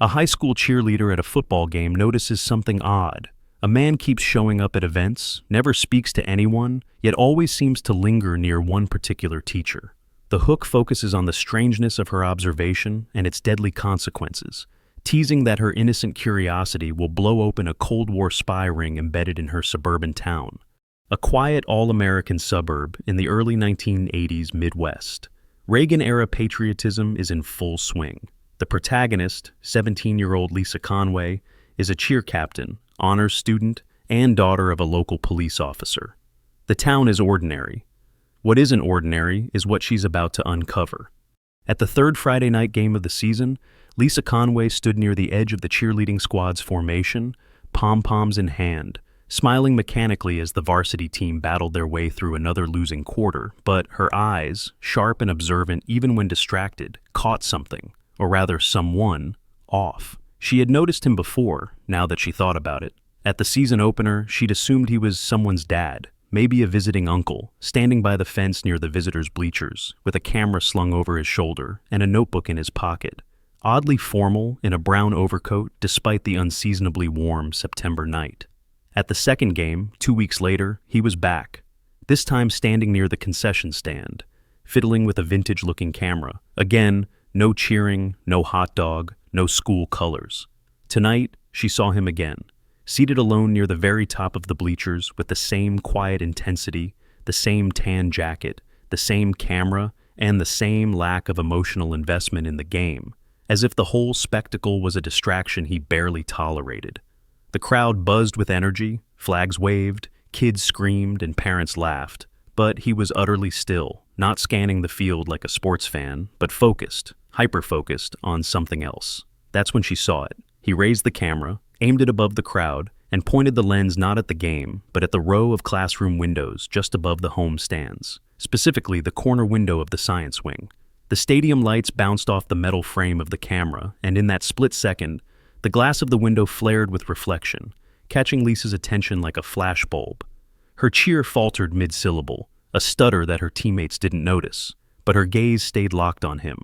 A high school cheerleader at a football game notices something odd. A man keeps showing up at events, never speaks to anyone, yet always seems to linger near one particular teacher. The hook focuses on the strangeness of her observation and its deadly consequences, teasing that her innocent curiosity will blow open a Cold War spy ring embedded in her suburban town. A quiet, all-American suburb in the early 1980s Midwest. Reagan-era patriotism is in full swing. The protagonist, 17-year-old Lisa Conway, is a cheer captain, honors student, and daughter of a local police officer. The town is ordinary. What isn't ordinary is what she's about to uncover. At the third Friday night game of the season, Lisa Conway stood near the edge of the cheerleading squad's formation, pom-poms in hand, smiling mechanically as the varsity team battled their way through another losing quarter, but her eyes, sharp and observant even when distracted, caught something, or rather someone, off. She had noticed him before, now that she thought about it. At the season opener, she'd assumed he was someone's dad, maybe a visiting uncle, standing by the fence near the visitors' bleachers, with a camera slung over his shoulder and a notebook in his pocket. Oddly formal, in a brown overcoat, despite the unseasonably warm September night. At the second game, 2 weeks later, he was back, this time standing near the concession stand, fiddling with a vintage-looking camera. Again, no cheering, no hot dog, no school colors. Tonight, she saw him again, seated alone near the very top of the bleachers with the same quiet intensity, the same tan jacket, the same camera, and the same lack of emotional investment in the game, as if the whole spectacle was a distraction he barely tolerated. The crowd buzzed with energy, flags waved, kids screamed, and parents laughed, but he was utterly still, not scanning the field like a sports fan, but focused, hyper-focused on something else. That's when she saw it. He raised the camera, aimed it above the crowd, and pointed the lens not at the game, but at the row of classroom windows just above the home stands, specifically the corner window of the science wing. The stadium lights bounced off the metal frame of the camera, and in that split second, the glass of the window flared with reflection, catching Lisa's attention like a flashbulb. Her cheer faltered mid-syllable, a stutter that her teammates didn't notice, but her gaze stayed locked on him.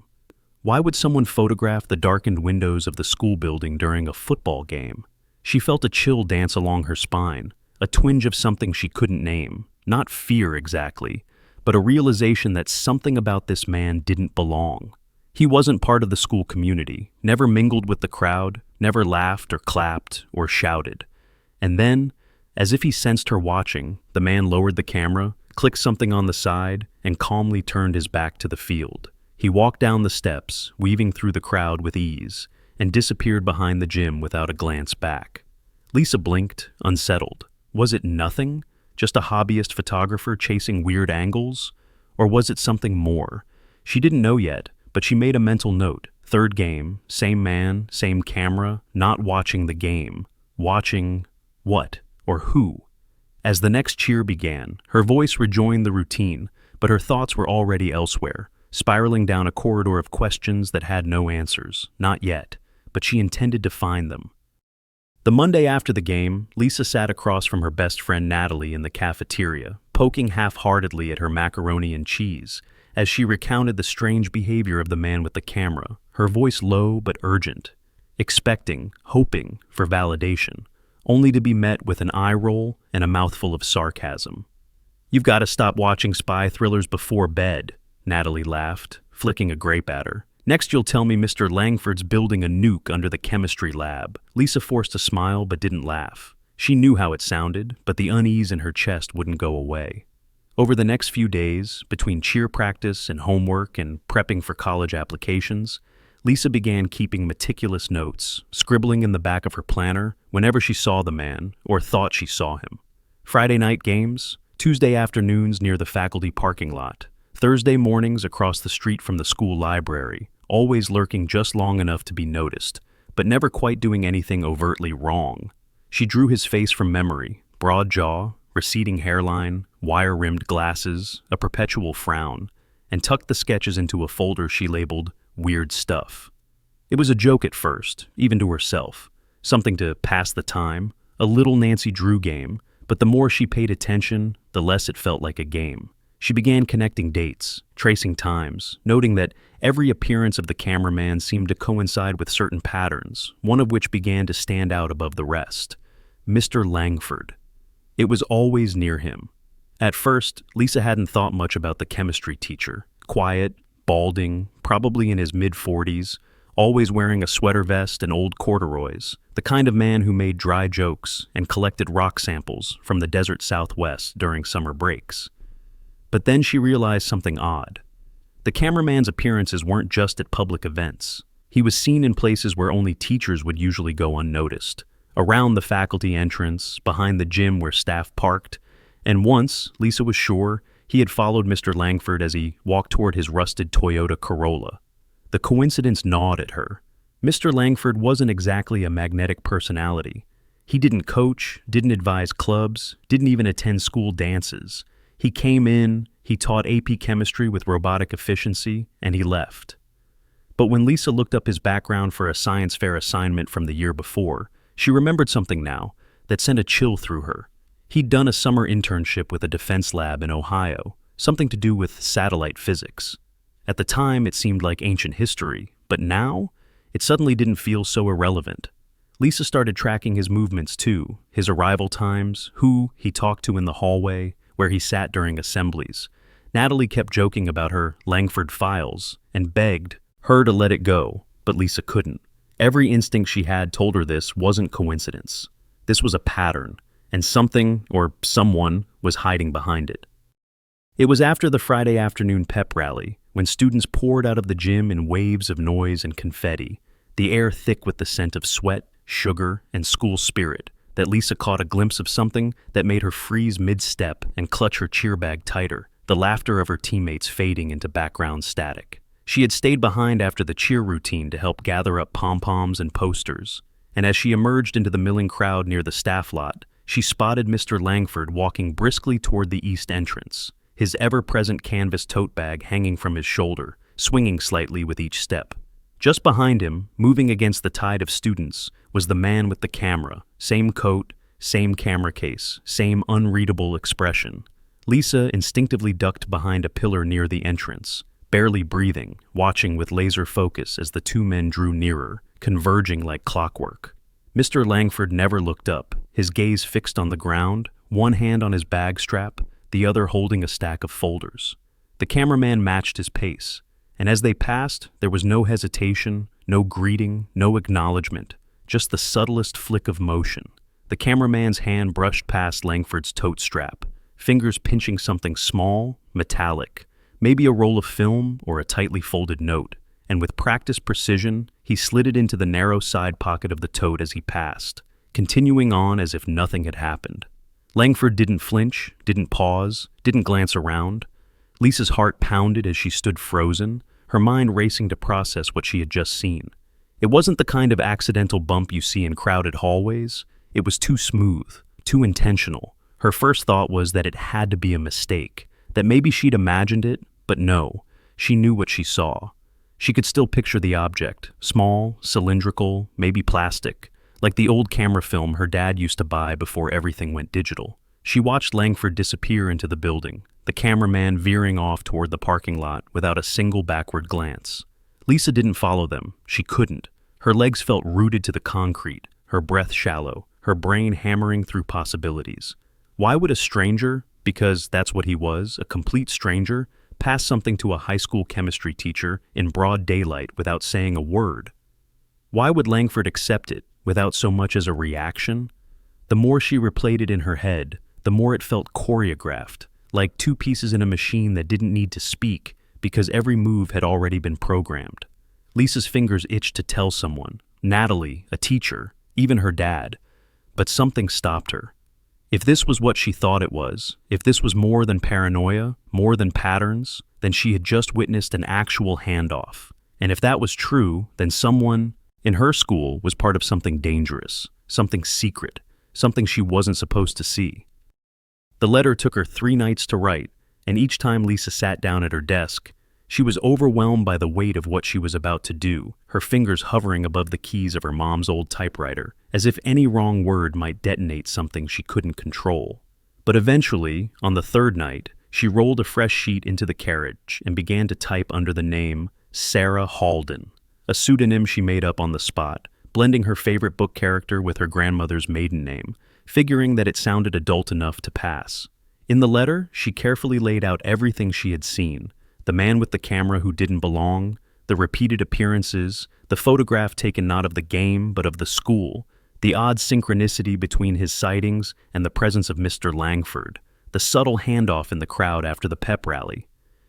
Why would someone photograph the darkened windows of the school building during a football game? She felt a chill dance along her spine, a twinge of something she couldn't name, not fear exactly, but a realization that something about this man didn't belong. He wasn't part of the school community, never mingled with the crowd, never laughed or clapped or shouted. And then, as if he sensed her watching, the man lowered the camera, clicked something on the side, and calmly turned his back to the field. He walked down the steps, weaving through the crowd with ease, and disappeared behind the gym without a glance back. Lisa blinked, unsettled. Was it nothing? Just a hobbyist photographer chasing weird angles? Or was it something more? She didn't know yet, but she made a mental note. Third game, same man, same camera, not watching the game. Watching what? Or who? As the next cheer began, her voice rejoined the routine, but her thoughts were already elsewhere, spiraling down a corridor of questions that had no answers. Not yet, but she intended to find them. The Monday after the game, Lisa sat across from her best friend Natalie in the cafeteria, poking half-heartedly at her macaroni and cheese, as she recounted the strange behavior of the man with the camera, her voice low but urgent, expecting, hoping for validation, only to be met with an eye roll and a mouthful of sarcasm. "You've got to stop watching spy thrillers before bed," Natalie laughed, flicking a grape at her. "Next you'll tell me Mr. Langford's building a nuke under the chemistry lab." Lisa forced a smile but didn't laugh. She knew how it sounded, but the unease in her chest wouldn't go away. Over the next few days, between cheer practice and homework and prepping for college applications, Lisa began keeping meticulous notes, scribbling in the back of her planner whenever she saw the man or thought she saw him. Friday night games, Tuesday afternoons near the faculty parking lot, Thursday mornings across the street from the school library, always lurking just long enough to be noticed, but never quite doing anything overtly wrong. She drew his face from memory, broad jaw, receding hairline, wire-rimmed glasses, a perpetual frown, and tucked the sketches into a folder she labeled "Weird Stuff." It was a joke at first, even to herself, something to pass the time, a little Nancy Drew game, but the more she paid attention, the less it felt like a game. She began connecting dates, tracing times, noting that every appearance of the cameraman seemed to coincide with certain patterns, one of which began to stand out above the rest. Mr. Langford. It was always near him. At first, Lisa hadn't thought much about the chemistry teacher. Quiet, balding, probably in his mid-40s, always wearing a sweater vest and old corduroys, the kind of man who made dry jokes and collected rock samples from the desert Southwest during summer breaks. But then she realized something odd. The cameraman's appearances weren't just at public events. He was seen in places where only teachers would usually go unnoticed, around the faculty entrance, behind the gym where staff parked, and once, Lisa was sure, he had followed Mr. Langford as he walked toward his rusted Toyota Corolla. The coincidence gnawed at her. Mr. Langford wasn't exactly a magnetic personality. He didn't coach, didn't advise clubs, didn't even attend school dances. He came in, he taught AP chemistry with robotic efficiency, and he left. But when Lisa looked up his background for a science fair assignment from the year before, she remembered something now that sent a chill through her. He'd done a summer internship with a defense lab in Ohio, something to do with satellite physics. At the time, it seemed like ancient history, but now, it suddenly didn't feel so irrelevant. Lisa started tracking his movements too, his arrival times, who he talked to in the hallway, where he sat during assemblies. Natalie kept joking about her Langford files and begged her to let it go, but Lisa couldn't. Every instinct she had told her this wasn't coincidence. This was a pattern, and something or someone was hiding behind it. It was after the Friday afternoon pep rally, when students poured out of the gym in waves of noise and confetti, the air thick with the scent of sweat, sugar, and school spirit, that Lisa caught a glimpse of something that made her freeze mid-step and clutch her cheer bag tighter, the laughter of her teammates fading into background static. She had stayed behind after the cheer routine to help gather up pom-poms and posters, and as she emerged into the milling crowd near the staff lot, she spotted Mr. Langford walking briskly toward the east entrance, his ever-present canvas tote bag hanging from his shoulder, swinging slightly with each step. Just behind him, moving against the tide of students, was the man with the camera, same coat, same camera case, same unreadable expression. Lisa instinctively ducked behind a pillar near the entrance, barely breathing, watching with laser focus as the two men drew nearer, converging like clockwork. Mr. Langford never looked up, his gaze fixed on the ground, one hand on his bag strap, the other holding a stack of folders. The cameraman matched his pace, and as they passed, there was no hesitation, no greeting, no acknowledgement, just the subtlest flick of motion. The cameraman's hand brushed past Langford's tote strap, fingers pinching something small, metallic, maybe a roll of film or a tightly folded note, and with practiced precision, he slid it into the narrow side pocket of the tote as he passed, continuing on as if nothing had happened. Langford didn't flinch, didn't pause, didn't glance around. Lisa's heart pounded as she stood frozen, her mind racing to process what she had just seen. It wasn't the kind of accidental bump you see in crowded hallways. It was too smooth, too intentional. Her first thought was that it had to be a mistake, that maybe she'd imagined it, but no, she knew what she saw. She could still picture the object, small, cylindrical, maybe plastic, like the old camera film her dad used to buy before everything went digital. She watched Langford disappear into the building, the cameraman veering off toward the parking lot without a single backward glance. Lisa didn't follow them. She couldn't. Her legs felt rooted to the concrete, her breath shallow, her brain hammering through possibilities. Why would a stranger, because that's what he was, a complete stranger, pass something to a high school chemistry teacher in broad daylight without saying a word? Why would Langford accept it without so much as a reaction? The more she replayed it in her head, the more it felt choreographed, like two pieces in a machine that didn't need to speak because every move had already been programmed. Lisa's fingers itched to tell someone, Natalie, a teacher, even her dad, but something stopped her. If this was what she thought it was, if this was more than paranoia, more than patterns, then she had just witnessed an actual handoff. And if that was true, then someone in her school was part of something dangerous, something secret, something she wasn't supposed to see. The letter took her 3 nights to write, and each time Lisa sat down at her desk, she was overwhelmed by the weight of what she was about to do, her fingers hovering above the keys of her mom's old typewriter, as if any wrong word might detonate something she couldn't control. But eventually, on the 3rd night, She rolled a fresh sheet into the carriage and began to type under the name Sarah Halden, a pseudonym she made up on the spot, blending her favorite book character with her grandmother's maiden name, figuring that it sounded adult enough to pass. In the letter, she carefully laid out everything she had seen: the man with the camera who didn't belong, the repeated appearances, the photograph taken not of the game but of the school, the odd synchronicity between his sightings and the presence of Mr. Langford, the subtle handoff in the crowd after the pep rally.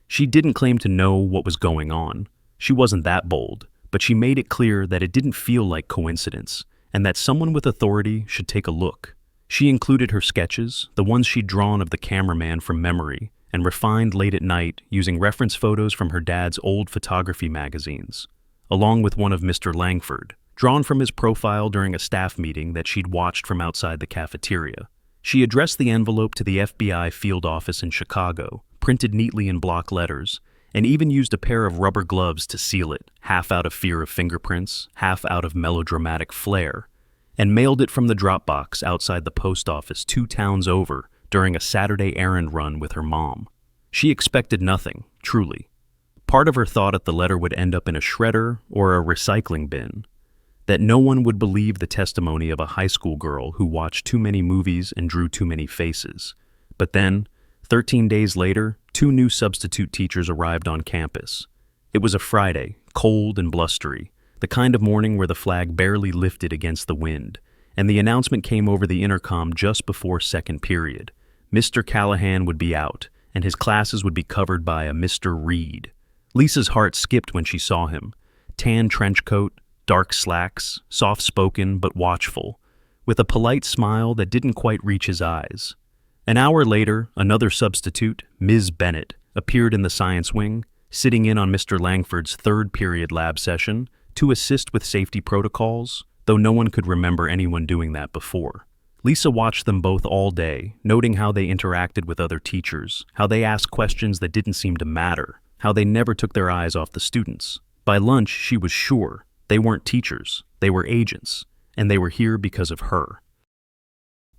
She didn't claim to know what was going on. She wasn't that bold, but she made it clear that it didn't feel like coincidence, and that someone with authority should take a look. She included her sketches, the ones she'd drawn of the cameraman from memory, and refined late at night using reference photos from her dad's old photography magazines, along with one of Mr. Langford, drawn from his profile during a staff meeting that she'd watched from outside the cafeteria. She addressed the envelope to the FBI field office in Chicago, printed neatly in block letters, and even used a pair of rubber gloves to seal it, half out of fear of fingerprints, half out of melodramatic flair, and mailed it from the drop box outside the post office 2 towns over during a Saturday errand run with her mom. She expected nothing, truly. Part of her thought that the letter would end up in a shredder or a recycling bin, that no one would believe the testimony of a high school girl who watched too many movies and drew too many faces. But then, 13 days later, 2 new substitute teachers arrived on campus. It was a Friday, cold and blustery, the kind of morning where the flag barely lifted against the wind, and the announcement came over the intercom just before second period. Mr. Callahan would be out, and his classes would be covered by a Mr. Reed. Lisa's heart skipped when she saw him. Tan trench coat, dark slacks, soft-spoken but watchful, with a polite smile that didn't quite reach his eyes. An hour later, another substitute, Ms. Bennett, appeared in the science wing, sitting in on Mr. Langford's third period lab session to assist with safety protocols, though no one could remember anyone doing that before. Lisa watched them both all day, noting how they interacted with other teachers, how they asked questions that didn't seem to matter, how they never took their eyes off the students. By lunch, she was sure they weren't teachers, they were agents, and they were here because of her.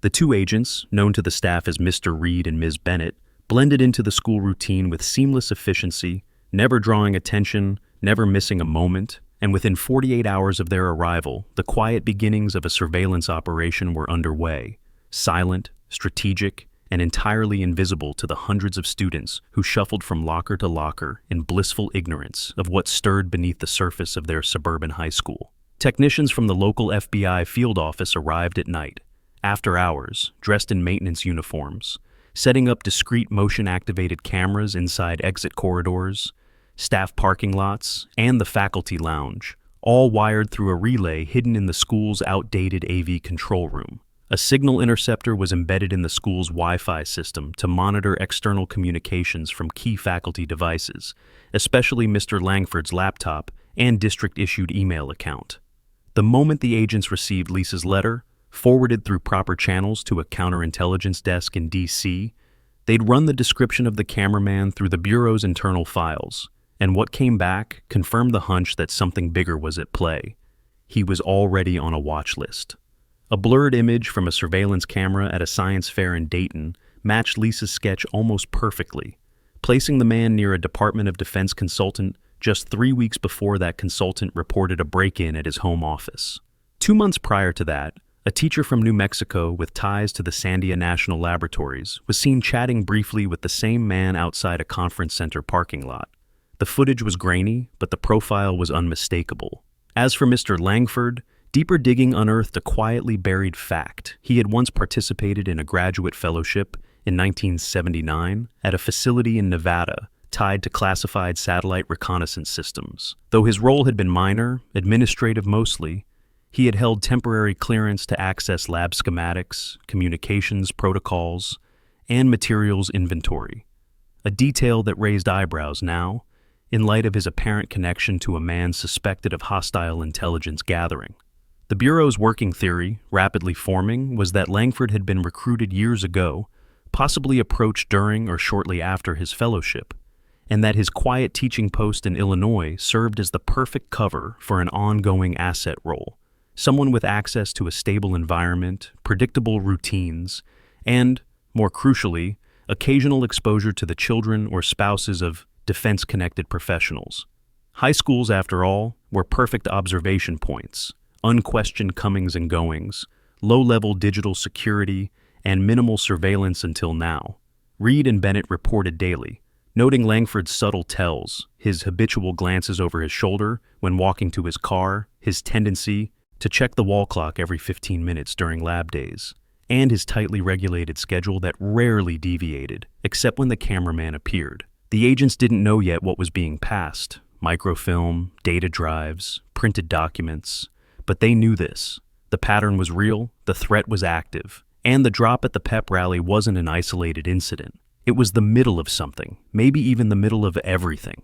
The 2 agents, known to the staff as Mr. Reed and Ms. Bennett, blended into the school routine with seamless efficiency, never drawing attention, never missing a moment, and within 48 hours of their arrival, the quiet beginnings of a surveillance operation were underway, silent, strategic, and entirely invisible to the hundreds of students who shuffled from locker to locker in blissful ignorance of what stirred beneath the surface of their suburban high school. Technicians from the local FBI field office arrived at night, after hours, dressed in maintenance uniforms, setting up discreet motion-activated cameras inside exit corridors, staff parking lots, and the faculty lounge, all wired through a relay hidden in the school's outdated AV control room. A signal interceptor was embedded in the school's Wi-Fi system to monitor external communications from key faculty devices, especially Mr. Langford's laptop and district-issued email account. The moment the agents received Lisa's letter, forwarded through proper channels to a counterintelligence desk in D.C., they'd run the description of the cameraman through the Bureau's internal files, and what came back confirmed the hunch that something bigger was at play. He was already on a watch list. A blurred image from a surveillance camera at a science fair in Dayton matched Lisa's sketch almost perfectly, placing the man near a Department of Defense consultant just 3 weeks before that consultant reported a break-in at his home office. 2 months prior to that, a teacher from New Mexico with ties to the Sandia National Laboratories was seen chatting briefly with the same man outside a conference center parking lot. The footage was grainy, but the profile was unmistakable. As for Mr. Langford, deeper digging unearthed a quietly buried fact. He had once participated in a graduate fellowship in 1979 at a facility in Nevada tied to classified satellite reconnaissance systems. Though his role had been minor, administrative mostly, he had held temporary clearance to access lab schematics, communications protocols, and materials inventory, a detail that raised eyebrows now, in light of his apparent connection to a man suspected of hostile intelligence gathering. The Bureau's working theory, rapidly forming, was that Langford had been recruited years ago, possibly approached during or shortly after his fellowship, and that his quiet teaching post in Illinois served as the perfect cover for an ongoing asset role, someone with access to a stable environment, predictable routines, and, more crucially, occasional exposure to the children or spouses of defense-connected professionals. High schools, after all, were perfect observation points, unquestioned comings and goings, low-level digital security, and minimal surveillance until now. Reed and Bennett reported daily, noting Langford's subtle tells, his habitual glances over his shoulder when walking to his car, his tendency to check the wall clock every 15 minutes during lab days, and his tightly regulated schedule that rarely deviated, except when the cameraman appeared. The agents didn't know yet what was being passed: microfilm, data drives, printed documents. But they knew this. The pattern was real, the threat was active, and the drop at the pep rally wasn't an isolated incident. It was the middle of something, maybe even the middle of everything.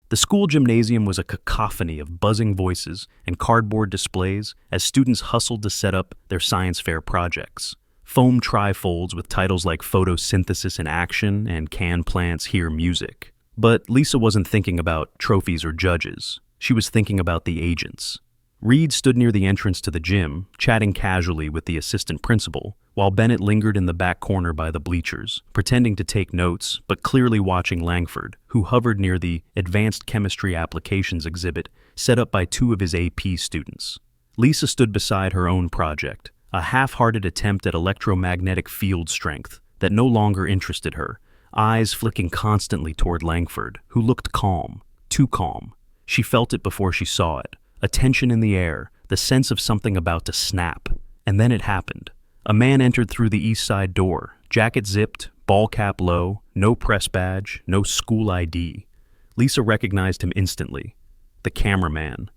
The school gymnasium was a cacophony of buzzing voices and cardboard displays as students hustled to set up their science fair projects. Foam trifolds with titles like Photosynthesis in Action and Can Plants Hear Music. But Lisa wasn't thinking about trophies or judges. She was thinking about the agents. Reed stood near the entrance to the gym, chatting casually with the assistant principal, while Bennett lingered in the back corner by the bleachers, pretending to take notes, but clearly watching Langford, who hovered near the Advanced Chemistry Applications exhibit set up by two of his AP students. Lisa stood beside her own project, a half-hearted attempt at electromagnetic field strength that no longer interested her, eyes flicking constantly toward Langford, who looked calm, too calm. She felt it before she saw it. A tension in the air, the sense of something about to snap. And then it happened. A man entered through the east side door, jacket zipped, ball cap low, no press badge, no school ID. Lisa recognized him instantly. The cameraman.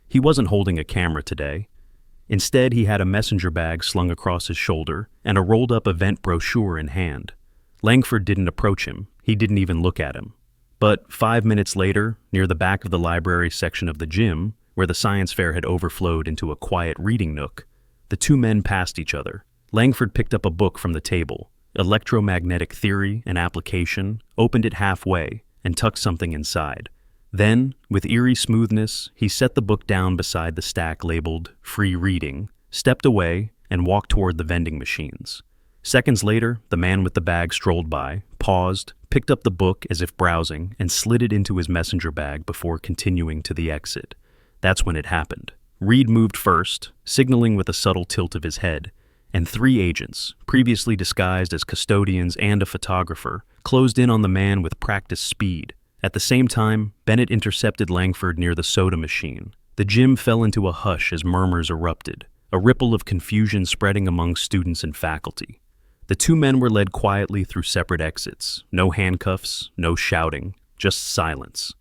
He wasn't holding a camera today. Instead, he had a messenger bag slung across his shoulder and a rolled-up event brochure in hand. Langford didn't approach him. He didn't even look at him. But 5 minutes later, near the back of the library section of the gym, where the science fair had overflowed into a quiet reading nook, the two men passed each other. Langford picked up a book from the table, Electromagnetic Theory and Application, opened it halfway, and tucked something inside. Then, with eerie smoothness, he set the book down beside the stack labeled Free Reading, stepped away, and walked toward the vending machines. Seconds later, the man with the bag strolled by, paused, picked up the book as if browsing, and slid it into his messenger bag before continuing to the exit. That's when it happened. Reed moved first, signaling with a subtle tilt of his head, and three agents, previously disguised as custodians and a photographer, closed in on the man with practiced speed. At the same time, Bennett intercepted Langford near the soda machine. The gym fell into a hush as murmurs erupted, a ripple of confusion spreading among students and faculty. The two men were led quietly through separate exits, no handcuffs, no shouting, just silence.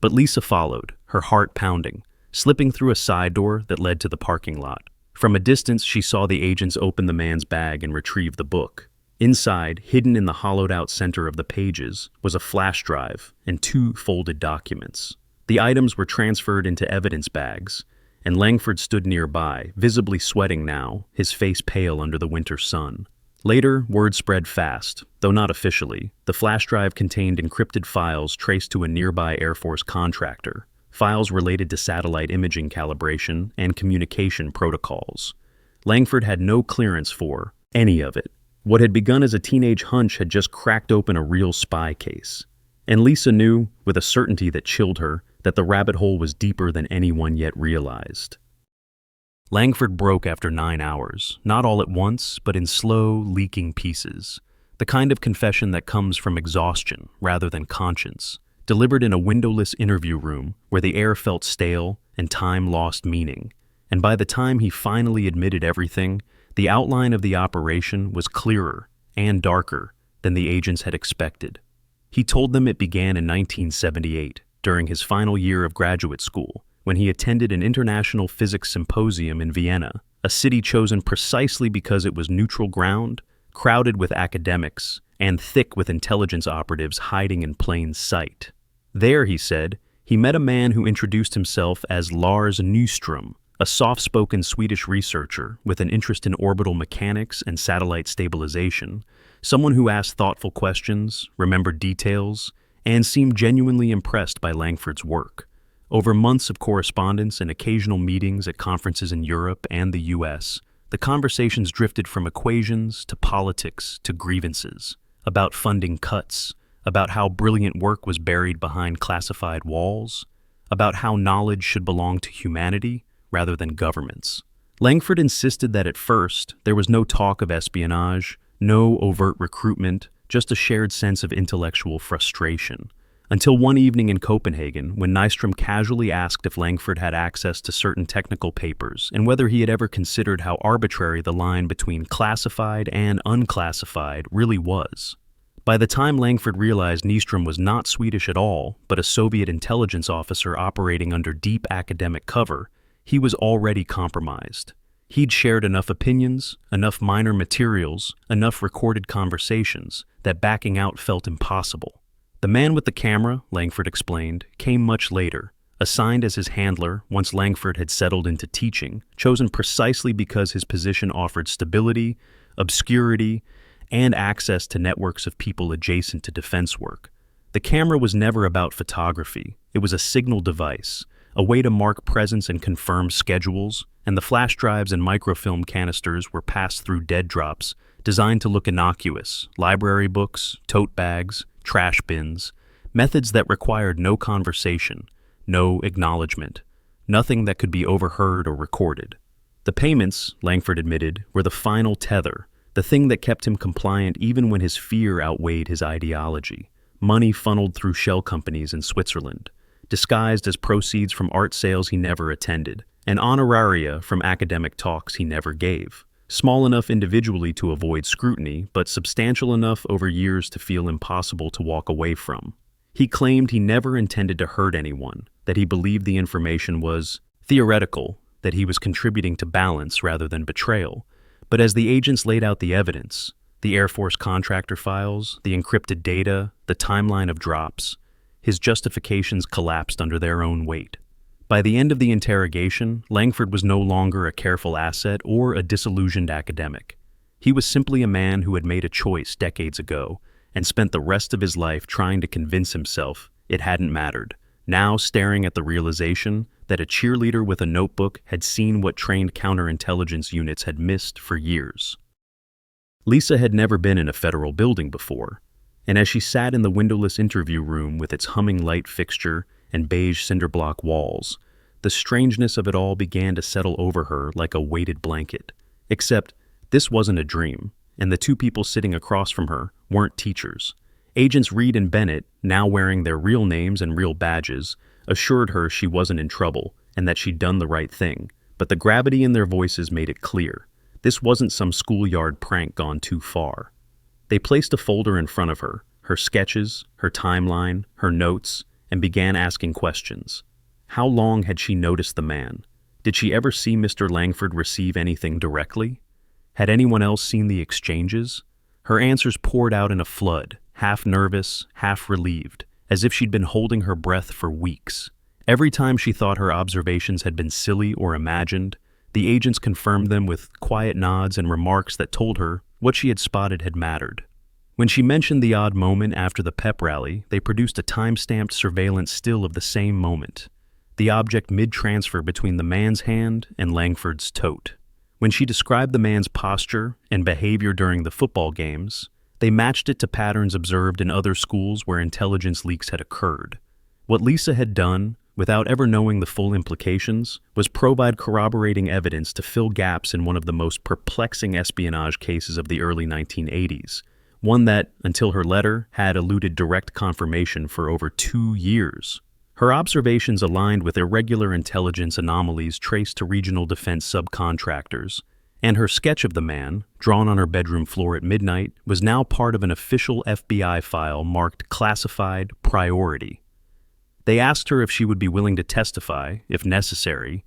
But Lisa followed, her heart pounding, slipping through a side door that led to the parking lot. From a distance, she saw the agents open the man's bag and retrieve the book. Inside, hidden in the hollowed-out center of the pages, was a flash drive and two folded documents. The items were transferred into evidence bags, and Langford stood nearby, visibly sweating now, his face pale under the winter sun. Later, word spread fast, though not officially. The flash drive contained encrypted files traced to a nearby Air Force contractor, files related to satellite imaging calibration and communication protocols. Langford had no clearance for any of it. What had begun as a teenage hunch had just cracked open a real spy case. And Lisa knew, with a certainty that chilled her, that the rabbit hole was deeper than anyone yet realized. Langford broke after 9 hours, not all at once, but in slow, leaking pieces. The kind of confession that comes from exhaustion rather than conscience, delivered in a windowless interview room where the air felt stale and time lost meaning. And by the time he finally admitted everything, the outline of the operation was clearer and darker than the agents had expected. He told them it began in 1978, during his final year of graduate school, when he attended an international physics symposium in Vienna, a city chosen precisely because it was neutral ground, crowded with academics, and thick with intelligence operatives hiding in plain sight. There, he said, he met a man who introduced himself as Lars Nyström, a soft-spoken Swedish researcher with an interest in orbital mechanics and satellite stabilization, someone who asked thoughtful questions, remembered details, and seemed genuinely impressed by Langford's work. Over months of correspondence and occasional meetings at conferences in Europe and the US, the conversations drifted from equations to politics to grievances. about funding cuts, about how brilliant work was buried behind classified walls, about how knowledge should belong to humanity rather than governments. Langford insisted that at first there was no talk of espionage, no overt recruitment, just a shared sense of intellectual frustration. Until one evening in Copenhagen, when Nystrom casually asked if Langford had access to certain technical papers and whether he had ever considered how arbitrary the line between classified and unclassified really was. By the time Langford realized Nystrom was not Swedish at all, but a Soviet intelligence officer operating under deep academic cover, he was already compromised. He'd shared enough opinions, enough minor materials, enough recorded conversations, that backing out felt impossible. The man with the camera, Langford explained, came much later, assigned as his handler once Langford had settled into teaching, chosen precisely because his position offered stability, obscurity, and access to networks of people adjacent to defense work. The camera was never about photography. It was a signal device, a way to mark presence and confirm schedules, and the flash drives and microfilm canisters were passed through dead drops designed to look innocuous: library books, tote bags, trash bins, methods that required no conversation, no acknowledgement, nothing that could be overheard or recorded. The payments, Langford admitted, were the final tether, the thing that kept him compliant even when his fear outweighed his ideology. Money funneled through shell companies in Switzerland, disguised as proceeds from art sales he never attended, and honoraria from academic talks he never gave. Small enough individually to avoid scrutiny, but substantial enough over years to feel impossible to walk away from. He claimed he never intended to hurt anyone, that he believed the information was theoretical, that he was contributing to balance rather than betrayal. But as the agents laid out the evidence, the Air Force contractor files, the encrypted data, the timeline of drops, his justifications collapsed under their own weight. By the end of the interrogation, Langford was no longer a careful asset or a disillusioned academic. He was simply a man who had made a choice decades ago and spent the rest of his life trying to convince himself it hadn't mattered, now staring at the realization that a cheerleader with a notebook had seen what trained counterintelligence units had missed for years. Lisa had never been in a federal building before, and as she sat in the windowless interview room with its humming light fixture and beige cinder-block walls, the strangeness of it all began to settle over her like a weighted blanket. Except this wasn't a dream, and the two people sitting across from her weren't teachers. Agents Reed and Bennett, now wearing their real names and real badges, assured her she wasn't in trouble and that she'd done the right thing, but the gravity in their voices made it clear. This wasn't some schoolyard prank gone too far. They placed a folder in front of her, her sketches, her timeline, her notes, and began asking questions. How long had she noticed the man? Did she ever see Mr. Langford receive anything directly? Had anyone else seen the exchanges? Her answers poured out in a flood, half nervous, half relieved, as if she'd been holding her breath for weeks. Every time she thought her observations had been silly or imagined, the agents confirmed them with quiet nods and remarks that told her what she had spotted had mattered. When she mentioned the odd moment after the pep rally, they produced a time-stamped surveillance still of the same moment, the object mid-transfer between the man's hand and Langford's tote. When she described the man's posture and behavior during the football games, they matched it to patterns observed in other schools where intelligence leaks had occurred. What Lisa had done, without ever knowing the full implications, was provide corroborating evidence to fill gaps in one of the most perplexing espionage cases of the early 1980s, one that, until her letter, had eluded direct confirmation for over 2 years. Her observations aligned with irregular intelligence anomalies traced to regional defense subcontractors, and her sketch of the man, drawn on her bedroom floor at midnight, was now part of an official FBI file marked Classified Priority. They asked her if she would be willing to testify, if necessary,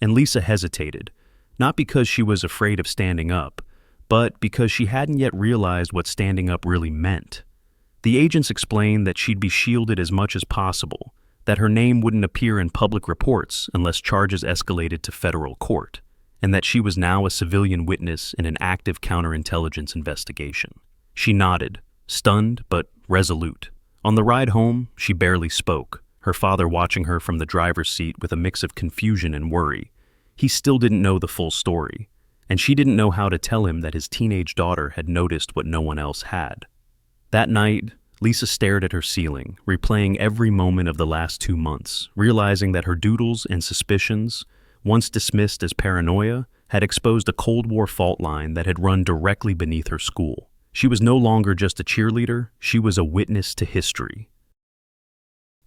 and Lisa hesitated, not because she was afraid of standing up, but because she hadn't yet realized what standing up really meant. The agents explained that she'd be shielded as much as possible, that her name wouldn't appear in public reports unless charges escalated to federal court, and that she was now a civilian witness in an active counterintelligence investigation. She nodded, stunned but resolute. On the ride home, she barely spoke, her father watching her from the driver's seat with a mix of confusion and worry. He still didn't know the full story, and she didn't know how to tell him that his teenage daughter had noticed what no one else had. That night, Lisa stared at her ceiling, replaying every moment of the last 2 months, realizing that her doodles and suspicions, once dismissed as paranoia, had exposed a Cold War fault line that had run directly beneath her school. She was no longer just a cheerleader, she was a witness to history.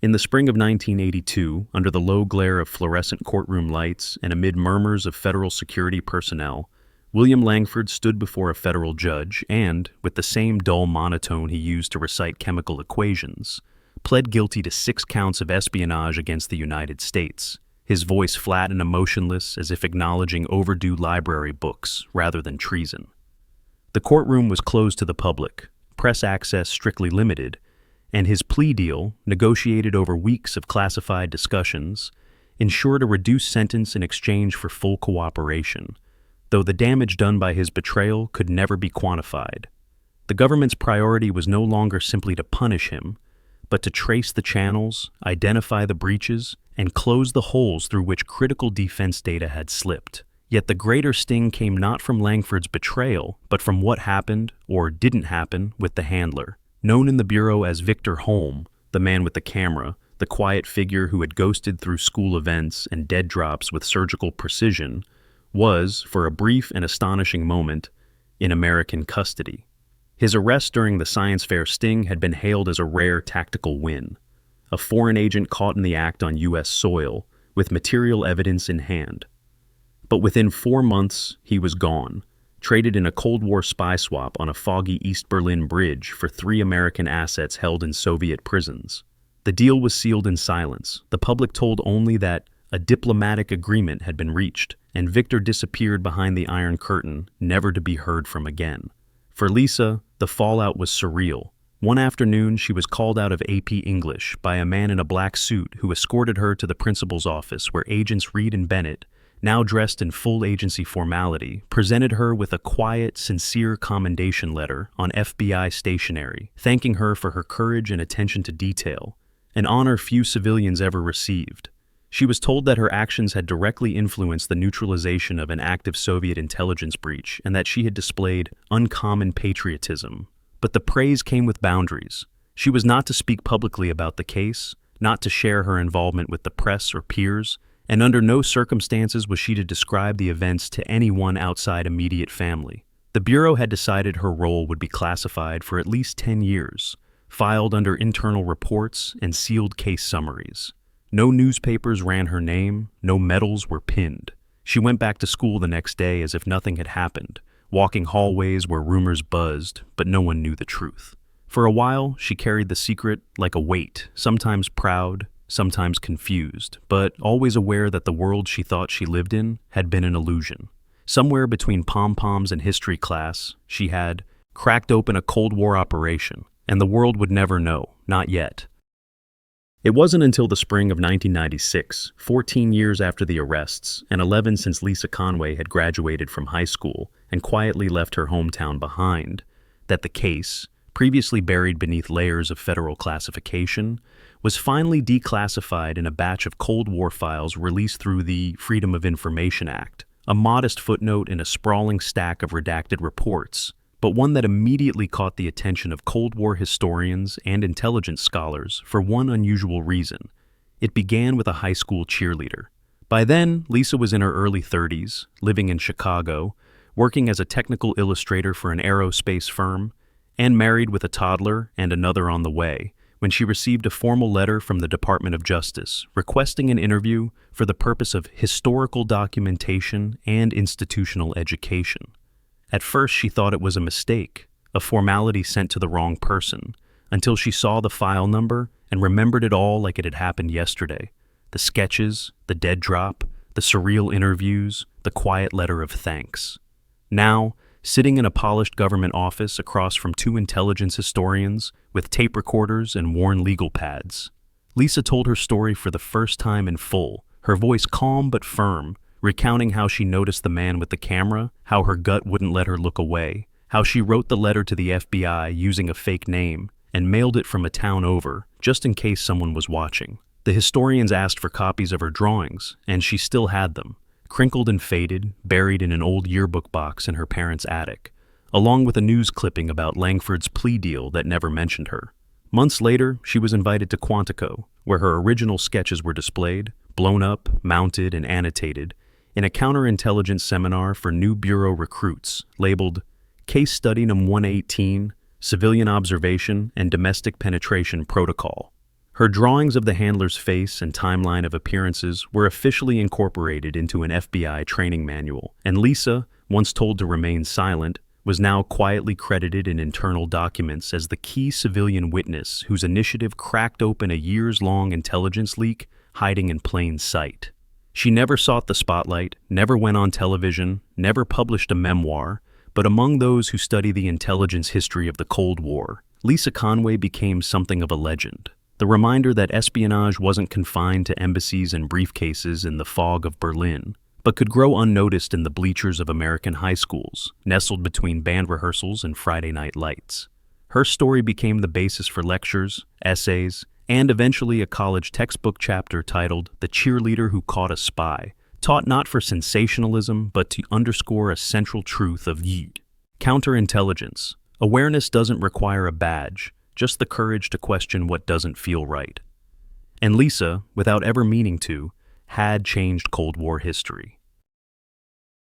In the spring of 1982, under the low glare of fluorescent courtroom lights and amid murmurs of federal security personnel, William Langford stood before a federal judge and, with the same dull monotone he used to recite chemical equations, pled guilty to 6 counts of espionage against the United States, his voice flat and emotionless as if acknowledging overdue library books rather than treason. The courtroom was closed to the public, press access strictly limited, and his plea deal, negotiated over weeks of classified discussions, ensured a reduced sentence in exchange for full cooperation, though the damage done by his betrayal could never be quantified. The government's priority was no longer simply to punish him, but to trace the channels, identify the breaches, and close the holes through which critical defense data had slipped. Yet the greater sting came not from Langford's betrayal, but from what happened, or didn't happen, with the handler. Known in the Bureau as Victor Holm, the man with the camera, the quiet figure who had ghosted through school events and dead drops with surgical precision, was, for a brief and astonishing moment, in American custody. His arrest during the science fair sting had been hailed as a rare tactical win, a foreign agent caught in the act on U.S. soil, with material evidence in hand. But within 4 months, he was gone, traded in a Cold War spy swap on a foggy East Berlin bridge for 3 American assets held in Soviet prisons. The deal was sealed in silence. The public told only that a diplomatic agreement had been reached, and Victor disappeared behind the Iron Curtain, never to be heard from again. For Lisa, the fallout was surreal. One afternoon, she was called out of AP English by a man in a black suit who escorted her to the principal's office where agents Reed and Bennett, now dressed in full agency formality, presented her with a quiet, sincere commendation letter on FBI stationery, thanking her for her courage and attention to detail, an honor few civilians ever received. She was told that her actions had directly influenced the neutralization of an active Soviet intelligence breach and that she had displayed uncommon patriotism. But the praise came with boundaries. She was not to speak publicly about the case, not to share her involvement with the press or peers, and under no circumstances was she to describe the events to anyone outside immediate family. The Bureau had decided her role would be classified for at least 10 years, filed under internal reports and sealed case summaries. No newspapers ran her name, no medals were pinned. She went back to school the next day as if nothing had happened, walking hallways where rumors buzzed, but no one knew the truth. For a while, she carried the secret like a weight, sometimes proud, sometimes confused, but always aware that the world she thought she lived in had been an illusion. Somewhere between pom-poms and history class, she had cracked open a Cold War operation, and the world would never know, not yet. It wasn't until the spring of 1996, 14 years after the arrests, and 11 since Lisa Conway had graduated from high school and quietly left her hometown behind, that the case, previously buried beneath layers of federal classification, was finally declassified in a batch of Cold War files released through the Freedom of Information Act, a modest footnote in a sprawling stack of redacted reports, but one that immediately caught the attention of Cold War historians and intelligence scholars for one unusual reason. It began with a high school cheerleader. By then, Lisa was in her early 30s, living in Chicago, working as a technical illustrator for an aerospace firm, and married with a toddler and another on the way, when she received a formal letter from the Department of Justice requesting an interview for the purpose of historical documentation and institutional education. At first, she thought it was a mistake, a formality sent to the wrong person, until she saw the file number and remembered it all like it had happened yesterday. The sketches, the dead drop, the surreal interviews, the quiet letter of thanks. Now, sitting in a polished government office across from 2 intelligence historians with tape recorders and worn legal pads, Lisa told her story for the first time in full, her voice calm but firm, recounting how she noticed the man with the camera, how her gut wouldn't let her look away, how she wrote the letter to the FBI using a fake name and mailed it from a town over, just in case someone was watching. The historians asked for copies of her drawings, and she still had them, crinkled and faded, buried in an old yearbook box in her parents' attic, along with a news clipping about Langford's plea deal that never mentioned her. Months later, she was invited to Quantico, where her original sketches were displayed, blown up, mounted, and annotated, in a counterintelligence seminar for new bureau recruits labeled Case Study Num 118, Civilian Observation and Domestic Penetration Protocol. Her drawings of the handler's face and timeline of appearances were officially incorporated into an FBI training manual, and Lisa, once told to remain silent, was now quietly credited in internal documents as the key civilian witness whose initiative cracked open a years-long intelligence leak hiding in plain sight. She never sought the spotlight, never went on television, never published a memoir, but among those who study the intelligence history of the Cold War, Lisa Conway became something of a legend. The reminder that espionage wasn't confined to embassies and briefcases in the fog of Berlin, but could grow unnoticed in the bleachers of American high schools, nestled between band rehearsals and Friday night lights. Her story became the basis for lectures, essays, and eventually a college textbook chapter titled The Cheerleader Who Caught a Spy, taught not for sensationalism, but to underscore a central truth of counterintelligence. Awareness doesn't require a badge, just the courage to question what doesn't feel right. And Lisa, without ever meaning to, had changed Cold War history.